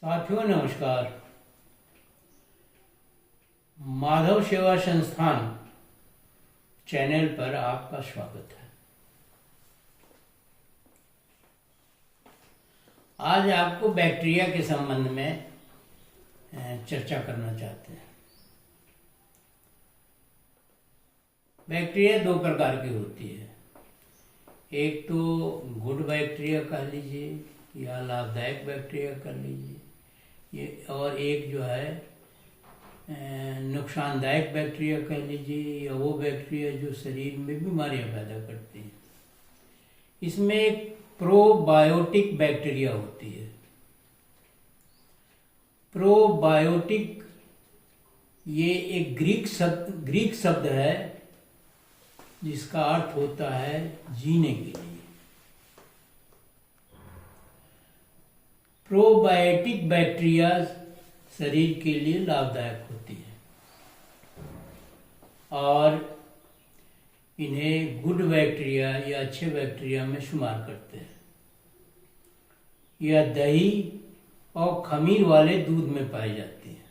साथियों नमस्कार। माधव सेवा संस्थान चैनल पर आपका स्वागत है। आज आपको बैक्टीरिया के संबंध में चर्चा करना चाहते हैं। बैक्टीरिया दो प्रकार की होती है। एक तो गुड बैक्टीरिया कह लीजिए या लाभदायक बैक्टीरिया कर लीजिए, ये और एक जो है नुकसानदायक बैक्टीरिया कह लीजिए, या वो बैक्टीरिया जो शरीर में बीमारियां पैदा करती हैं। इसमें एक प्रोबायोटिक बैक्टीरिया होती है। प्रोबायोटिक ये एक ग्रीक शब्द है जिसका अर्थ होता है जीने के लिए। प्रोबायोटिक बैक्टीरिया शरीर के लिए लाभदायक होती है और इन्हें गुड बैक्टीरिया या अच्छे बैक्टीरिया में शुमार करते हैं। यह दही और खमीर वाले दूध में पाई जाती है।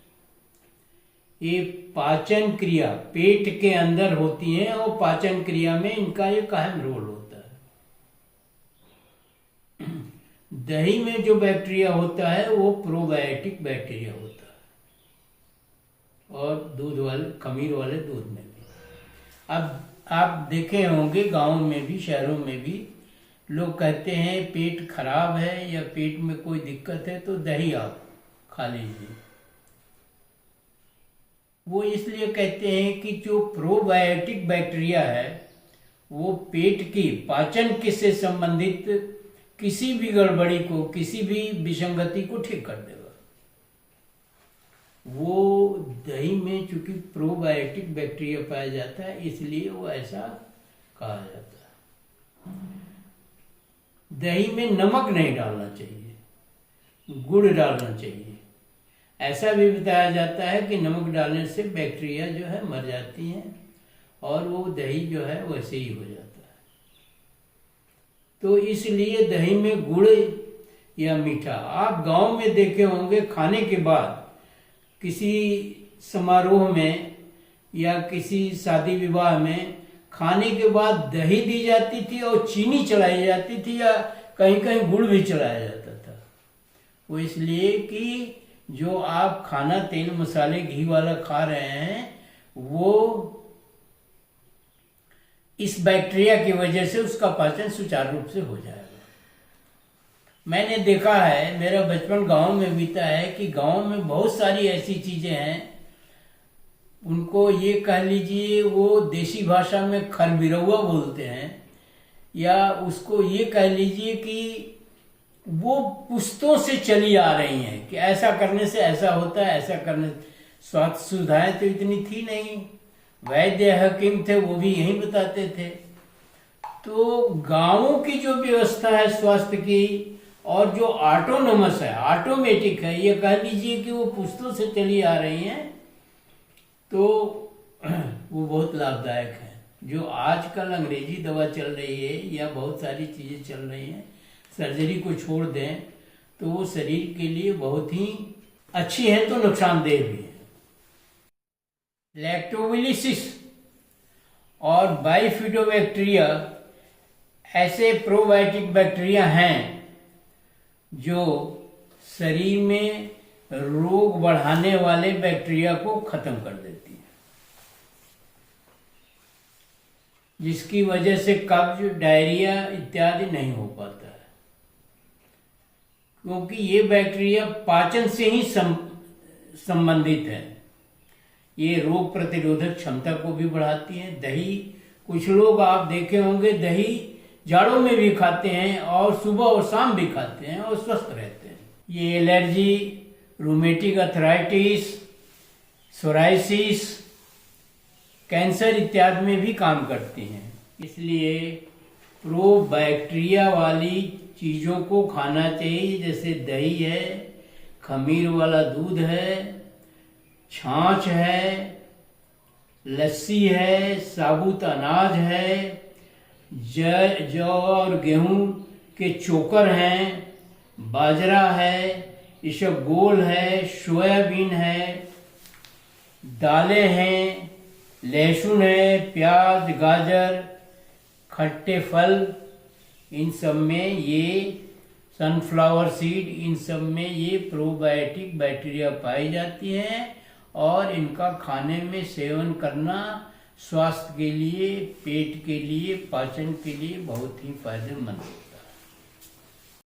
ये पाचन क्रिया पेट के अंदर होती है और पाचन क्रिया में इनका एक अहम रोल होता है। दही में जो बैक्टीरिया होता है वो प्रोबायोटिक बैक्टीरिया होता है और दूध वाले खमीर वाले दूध में भी। अब आप देखे होंगे गांव में भी शहरों में भी लोग कहते हैं पेट खराब है या पेट में कोई दिक्कत है तो दही आप खा लीजिए। वो इसलिए कहते हैं कि जो प्रोबायोटिक बैक्टीरिया है वो पेट की पाचन से संबंधित किसी भी गड़बड़ी को, किसी भी विसंगति को ठीक कर देगा। वो दही में चूंकि प्रोबायोटिक बैक्टीरिया पाया जाता है इसलिए वो ऐसा कहा जाता है। दही में नमक नहीं डालना चाहिए, गुड़ डालना चाहिए। ऐसा भी बताया जाता है कि नमक डालने से बैक्टीरिया जो है मर जाती हैं और वो दही जो है वैसे ही हो जाता है। तो इसलिए दही में गुड़ या मीठा, आप गांव में देखे होंगे खाने के बाद किसी समारोह में या किसी शादी विवाह में खाने के बाद दही दी जाती थी और चीनी चढ़ाई जाती थी या कहीं कहीं गुड़ भी चढ़ाया जाता था। वो इसलिए कि जो आप खाना तेल मसाले घी वाला खा रहे हैं वो इस बैक्टीरिया की वजह से उसका पाचन सुचारू रूप से हो जाएगा। मैंने देखा है, मेरा बचपन गांव में बीता है कि गांव में बहुत सारी ऐसी चीजें हैं, उनको ये कह लीजिए वो देसी भाषा में खरबिरौआ बोलते हैं, या उसको ये कह लीजिए कि वो पुश्तों से चली आ रही हैं कि ऐसा करने से ऐसा होता है, ऐसा करने स्वास्थ्य सुविधाएं तो इतनी थी नहीं। वैद्य हकीम थे वो भी यही बताते थे। तो गांवों की जो व्यवस्था है स्वास्थ्य की और जो ऑटोनोमस है, ऑटोमेटिक है, ये कह लीजिए कि वो पुश्तों से चली आ रही हैं, तो वो बहुत लाभदायक है। जो आजकल अंग्रेजी दवा चल रही है या बहुत सारी चीजें चल रही हैं, सर्जरी को छोड़ दें तो वो शरीर के लिए बहुत ही अच्छी है तो नुकसानदेह भी है। लैक्टोबैसिलस और बाइफिडोबैक्टीरिया ऐसे प्रोबायोटिक बैक्टीरिया हैं जो शरीर में रोग बढ़ाने वाले बैक्टीरिया को खत्म कर देती है, जिसकी वजह से कब्ज, डायरिया इत्यादि नहीं हो पाता है। क्योंकि ये बैक्टीरिया पाचन से ही संबंधित है। ये रोग प्रतिरोधक क्षमता को भी बढ़ाती है। दही, कुछ लोग आप देखे होंगे दही जाड़ों में भी खाते हैं और सुबह और शाम भी खाते हैं और स्वस्थ रहते हैं। ये allergy, rheumatic arthritis, psoriasis, cancer इत्यादि में भी काम करती हैं। इसलिए प्रोबैक्टीरिया वाली चीज़ों को खाना चाहिए, जैसे दही है, खमीर वाला दूध है, छाछ है, लस्सी है, साबुत अनाज है, जौ और गेहूं के चोकर हैं, बाजरा है, इसबगोल है, सोयाबीन है, दालें हैं, लहसुन है, प्याज, गाजर, खट्टे फल, इन सब में ये सनफ्लावर सीड, इन सब में ये प्रोबायोटिक बैक्टीरिया पाई जाती हैं और इनका खाने में सेवन करना स्वास्थ्य के लिए, पेट के लिए, पाचन के लिए बहुत ही फायदेमंद है।